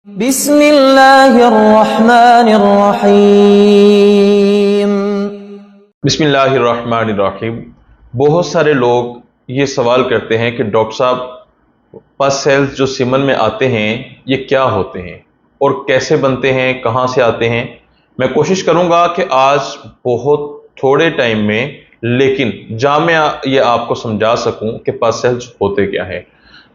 बिस्मिल्लाहिर्रहमानिर्रहीम। बिस्मिल्लाहिर्रहमानिर्रहीम। बहुत सारे लोग ये सवाल करते हैं कि डॉक्टर साहब, पस सेल्स जो सीमन में आते हैं ये क्या होते हैं और कैसे बनते हैं, कहाँ से आते हैं। मैं कोशिश करूँगा कि आज बहुत थोड़े टाइम में लेकिन जामिया ये आपको समझा सकूँ कि पस सेल्स होते क्या हैं।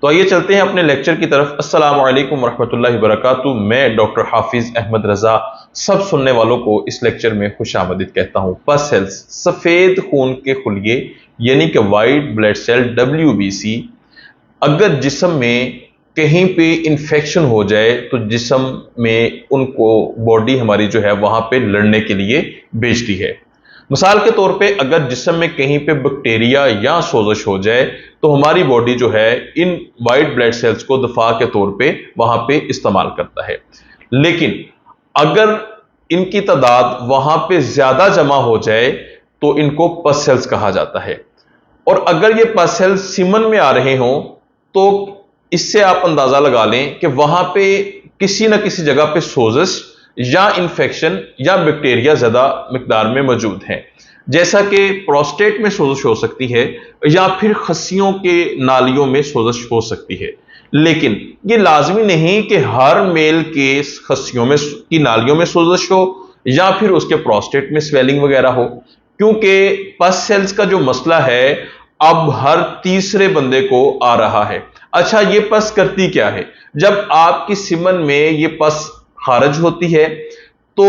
तो आइए चलते हैं अपने लेक्चर की तरफ। अस्सलामु अलैकुम वरहमतुल्लाहि वबरकातुहू। मैं डॉक्टर हाफिज अहमद रजा सब सुनने वालों को इस लेक्चर में खुशामदीद कहता हूँ। पस सेल्स सफ़ेद खून के खुलिये यानी कि वाइट ब्लड सेल WBC अगर जिस्म में कहीं पे इन्फेक्शन हो जाए तो जिस्म में उनको बॉडी हमारी जो है वहां पे लड़ने के लिए भेजती है। मिसाल के तौर पे अगर जिस्म में कहीं पे बैक्टीरिया या सोजश हो जाए तो हमारी बॉडी जो है इन वाइट ब्लड सेल्स को दफा के तौर पे वहां पे इस्तेमाल करता है। लेकिन अगर इनकी तादाद वहां पे ज्यादा जमा हो जाए तो इनको पस सेल्स कहा जाता है। और अगर ये पस सेल्स सीमन में आ रहे हों तो इससे आप अंदाजा लगा लें कि वहां पे किसी न किसी जगह पे सोजस या इन्फेक्शन या बैक्टीरिया ज्यादा मिकदार में मौजूद है। जैसा कि प्रोस्टेट में सोजश हो सकती है या फिर खस्सियों के नालियों में सोजश हो सकती है। लेकिन ये लाजमी नहीं कि हर मेल के खस्सियों में की नालियों में सोजश हो या फिर उसके प्रोस्टेट में स्वेलिंग वगैरह हो, क्योंकि पस सेल्स का जो मसला है अब हर तीसरे बंदे को आ रहा है। अच्छा, ये पस करती क्या है? जब आपकी सीमन में ये पस खारिज होती है तो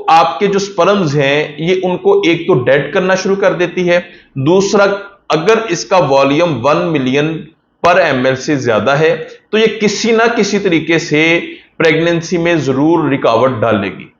आपके जो स्पर्म्स हैं ये उनको एक तो डेड करना शुरू कर देती है, दूसरा अगर इसका वॉल्यूम 1 मिलियन पर ml से ज्यादा है तो ये किसी ना किसी तरीके से प्रेगनेंसी में जरूर रुकावट डालेगी।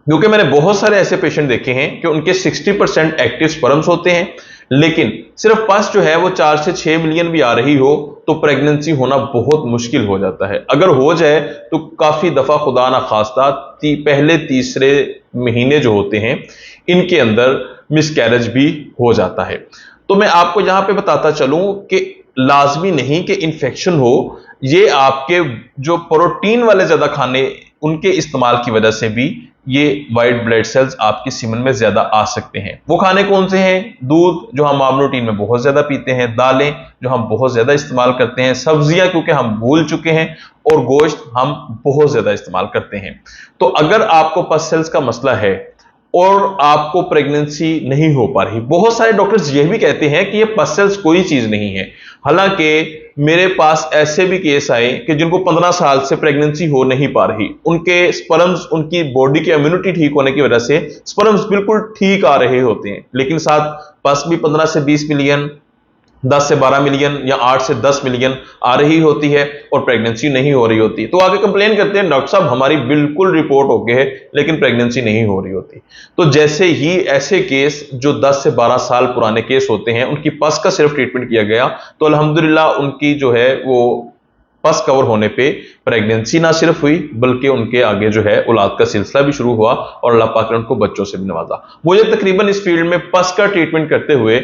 क्योंकि मैंने बहुत सारे ऐसे पेशेंट देखे हैं कि उनके 60% एक्टिव स्पर्म्स होते हैं लेकिन सिर्फ पस जो है वो 4 से 6 मिलियन भी आ रही हो तो प्रेगनेंसी होना बहुत मुश्किल हो जाता है। अगर हो जाए तो काफी दफा खुदा ना खास्ता पहले तीसरे महीने जो होते हैं इनके अंदर मिसकैरेज भी हो जाता है। तो मैं आपको यहां पे बताता चलूं कि लाजमी नहीं कि इन्फेक्शन हो, ये आपके जो प्रोटीन वाले ज्यादा खाने उनके इस्तेमाल की वजह से भी ये वाइट ब्लड सेल्स आपकी सीमन में ज्यादा आ सकते हैं। वो खाने कौन से हैं? दूध जो हम आम रूटीन में बहुत ज्यादा पीते हैं, दालें जो हम बहुत ज्यादा इस्तेमाल करते हैं, सब्जियां क्योंकि हम भूल चुके हैं, और गोश्त हम बहुत ज्यादा इस्तेमाल करते हैं। तो अगर आपको पस सेल्स का मसला है और आपको प्रेगनेंसी नहीं हो पा रही, बहुत सारे डॉक्टर्स यह भी कहते हैं कि ये पस सेल्स कोई चीज नहीं है। हालांकि मेरे पास ऐसे भी केस आए कि जिनको 15 साल से प्रेगनेंसी हो नहीं पा रही, उनके स्पर्म्स उनकी बॉडी की इम्यूनिटी ठीक होने की वजह से स्पर्म्स बिल्कुल ठीक आ रहे होते हैं, लेकिन साथ पस भी 15 से 20 मिलियन, 10 से 12 मिलियन या 8 से 10 मिलियन आ रही होती है और प्रेगनेंसी नहीं हो रही होती। तो आगे कंप्लेन करते हैं, डॉक्टर साहब हमारी बिल्कुल रिपोर्ट हो गई है लेकिन प्रेगनेंसी नहीं हो रही होती। तो जैसे ही ऐसे केस जो 10 से 12 साल पुराने केस होते हैं उनकी पस का सिर्फ ट्रीटमेंट किया गया तो अल्हम्दुलिल्लाह उनकी जो है वो पस कवर होने पे प्रेगनेंसी ना सिर्फ हुई बल्कि उनके आगे जो है औलाद का सिलसिला भी शुरू हुआ और अल्लाह पाक ने उनको बच्चों से भी नवाजा। मुझे तकरीबन इस फील्ड में पस का ट्रीटमेंट करते हुए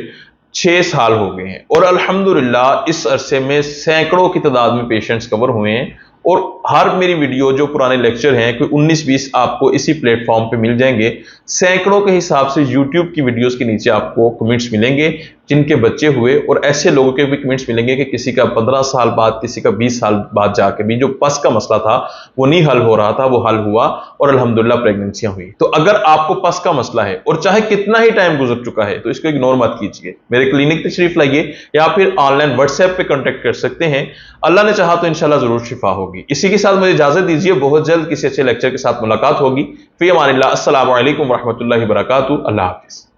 6 साल हो गए हैं और अल्हम्दुलिल्लाह इस अरसे में सैकड़ों की तादाद में पेशेंट्स कवर हुए हैं। और हर मेरी वीडियो जो पुराने लेक्चर हैं कोई 19-20 आपको इसी प्लेटफॉर्म पे मिल जाएंगे। सैकड़ों के हिसाब से यूट्यूब की वीडियोस के नीचे आपको कमेंट्स मिलेंगे जिनके बच्चे हुए, और ऐसे लोगों के भी कमेंट्स मिलेंगे कि किसी का 15 साल बाद, किसी का 20 साल बाद जाके भी जो पस का मसला था वो नहीं हल हो रहा था, वो हल हुआ और अल्हम्दुलिल्लाह प्रेगनेंसियां हुई। तो अगर आपको पस का मसला है और चाहे कितना ही टाइम गुजर चुका है तो इसको इग्नोर मत कीजिए, मेरे क्लिनिक तशरीफ लाइए या फिर ऑनलाइन व्हाट्सएप पे कांटेक्ट कर सकते हैं। अल्लाह ने चाहा तो इंशाल्लाह जरूर शिफा होगी। इसी के साथ मुझे इजाजत दीजिए, बहुत जल्द किसी अच्छे लेक्चर के साथ मुलाकात होगी। फी अमानिल्लाह। अस्सलामु अलैकुम वरहमतुल्लाहि वबरकातुहू। अल्लाह हाफिज।